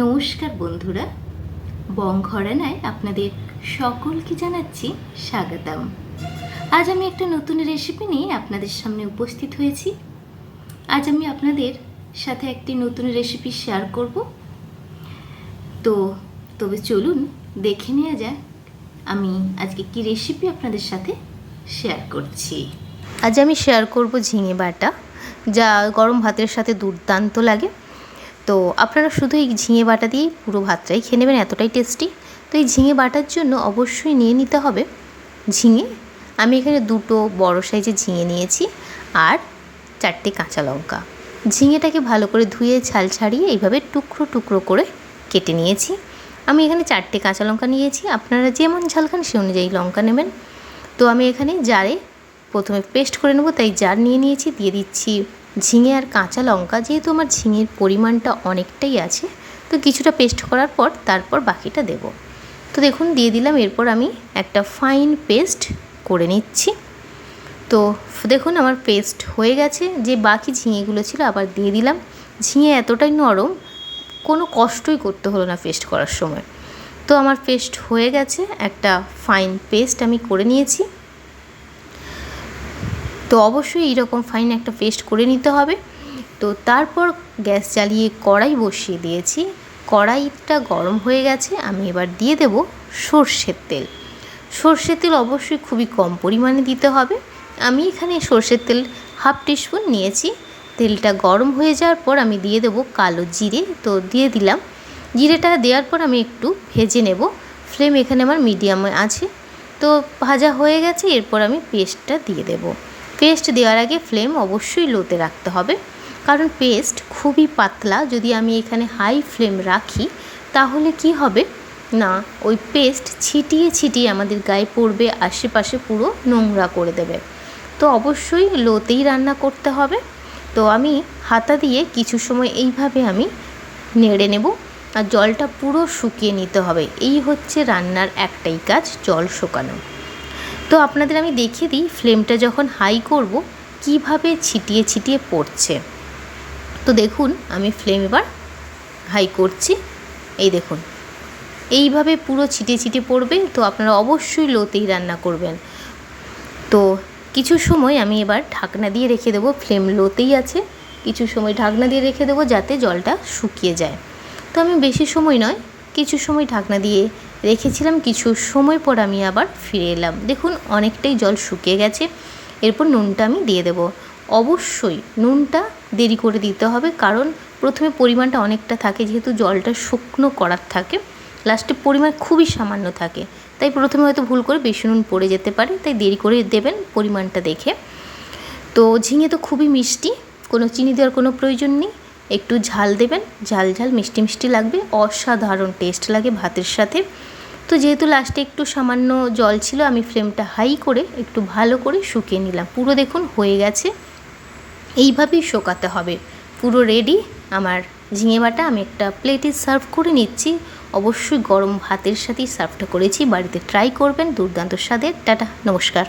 নমস্কার বন্ধুরা, বং ঘরানায় আপনাদের সকলকে জানাচ্ছি স্বাগতম। আজ আমি একটা নতুন রেসিপি নিয়ে আপনাদের সামনে উপস্থিত হয়েছি। আজ আমি আপনাদের সাথে একটি নতুন রেসিপি শেয়ার করব। তবে চলুন দেখে নেওয়া যাক আমি আজকে কি রেসিপি আপনাদের সাথে শেয়ার করছি। আজ আমি শেয়ার করব ঝিঙে বাটা, যা গরম ভাতের সাথে দুর্দান্ত লাগে। তো আপনারা শুধু এই ঝিঙে বাটা দিয়েই পুরো ভাতটাই খেয়ে নেবেন, এতটাই টেস্টি। তো এই ঝিঙে বাটার জন্য অবশ্যই নিয়ে নিতে হবে ঝিঙে। আমি এখানে দুটো বড় সাইজের ঝিঙে নিয়েছি আর 4টে কাঁচা লঙ্কা। ঝিঙেটাকে ভালো করে ধুয়ে ছাল ছাড়িয়ে এইভাবে টুকরো টুকরো করে কেটে নিয়েছি। আমি এখানে 4টে কাঁচা লঙ্কা নিয়েছি, আপনারা যেমন ঝাল খান সে অনুযায়ী লঙ্কা নেবেন। তো আমি এখানে জারে প্রথমে পেস্ট করে নেব, তাই জার নিয়ে নিয়েছি। দিয়ে দিচ্ছি ঝিঙে আর কাঁচা লঙ্কা। যেহেতু আমার ঝিঙের পরিমাণটা অনেকটাই আছে, তো কিছুটা পেস্ট করার পর তারপর বাকিটা দেব। তো দেখুন দিয়ে দিলাম। এরপর আমি একটা ফাইন পেস্ট করে নিচ্ছি। তো দেখুন আমার পেস্ট হয়ে গেছে। যে বাকি ঝিঙেগুলো ছিল আবার দিয়ে দিলাম। ঝিঙে এতটাই নরম, কোনো কষ্টই করতে হলো না পেস্ট করার সময়। তো আমার পেস্ট হয়ে গেছে, একটা ফাইন পেস্ট আমি করে নিয়েছি। তো অবশ্যই এইরকম ফাইন একটা পেস্ট করে নিতে হবে। তো তারপর গ্যাস জ্বালিয়ে কড়াই বসিয়ে দিয়েছি। কড়াইটা গরম হয়ে গেছে, আমি এবার দিয়ে দেব সর্ষের তেল। সর্ষের তেল অবশ্যই খুবই কম পরিমাণে দিতে হবে। আমি এখানে সর্ষের তেল 1/2 টিস্পুন নিয়েছি। তেলটা গরম হয়ে যাওয়ার পর আমি দিয়ে দেব কালো জিরে। তো দিয়ে দিলাম। জিরেটা দেওয়ার পর আমি একটু ভেজে নেব। ফ্লেম এখানে আমার মিডিয়ামে আছে। তো ভাজা হয়ে গেছে, এরপর আমি পেস্টটা দিয়ে দেব। পেস্ট দেওয়ার আগে ফ্লেম অবশ্যই লোতে রাখতে হবে, কারণ পেস্ট খুবই পাতলা। যদি আমি এখানে হাই ফ্লেম রাখি তাহলে কি হবে না, ওই পেস্ট ছিটিয়ে ছিটিয়ে আমাদের গায়ে পড়বে, আশেপাশে পুরো নোংরা করে দেবে। তো অবশ্যই লোতেই রান্না করতে হবে। তো আমি হাতা দিয়ে কিছু সময় এইভাবে আমি নেড়ে নেব, আর জলটা পুরো শুকিয়ে নিতে হবে। এই হচ্ছে রান্নার একটাই কাজ, জল শুকানো। তো আপনাদের আমি দেখিয়ে দিই ফ্লেমটা যখন হাই করব কিভাবে ছিটিয়ে ছিটিয়ে পড়ছে। তো দেখুন আমি ফ্লেম এবার হাই করছি। এই দেখুন এইভাবে পুরো ছিটিয়ে ছিটিয়ে পড়বে। তো আপনারা অবশ্যই লোতেই রান্না করবেন। তো কিছু সময় আমি এবার ঢাকনা দিয়ে রেখে দেবো। ফ্লেম লোতেই আছে, কিছু সময় ঢাকনা দিয়ে রেখে দেবো যাতে জলটা শুকিয়ে যায়। তো আমি বেশি সময় নয়, কিছু সময় ঢাকনা দিয়ে রেখেছিলাম। কিছু সময় পর আমি আবার ফিরে এলাম। দেখুন অনেকটাই জল শুকিয়ে গেছে। এরপর নুনটা আমি দিয়ে দেব। অবশ্যই নুনটা দেরি করে দিতে হবে, কারণ প্রথমে পরিমাণটা অনেকটা থাকে, যেহেতু জলটা শুকনো করার থাকে, লাস্টে পরিমাণ খুবই সামান্য থাকে। তাই প্রথমে হয়তো ভুল করে বেশি নুন পড়ে যেতে পারে, তাই দেরি করে দেবেন পরিমাণটা দেখে। তো ঝিঙে তো খুবই মিষ্টি, কোনো চিনি দেওয়ার কোনো প্রয়োজন নেই। একটু ঝাল দেবেন, ঝাল ঝাল মিষ্টি মিষ্টি লাগবে, অসাধারণ টেস্ট লাগে ভাতের সাথে। তো যেহেতু লাস্টে একটু সামান্য জল ছিল, আমি ফ্লেমটা হাই করে একটু ভালো করে শুকিয়ে নিলাম। পুরো দেখুন হয়ে গেছে, এইভাবেই শোকাতে হবে। পুরো রেডি আমার ঝিঙে বাটা। আমি একটা প্লেটে সার্ভ করে নিচ্ছি। অবশ্যই গরম ভাতের সাথেই সার্ভটা করেছি। বাড়িতে ট্রাই করবেন, দুর্দান্ত স্বাদের। টাটা, নমস্কার।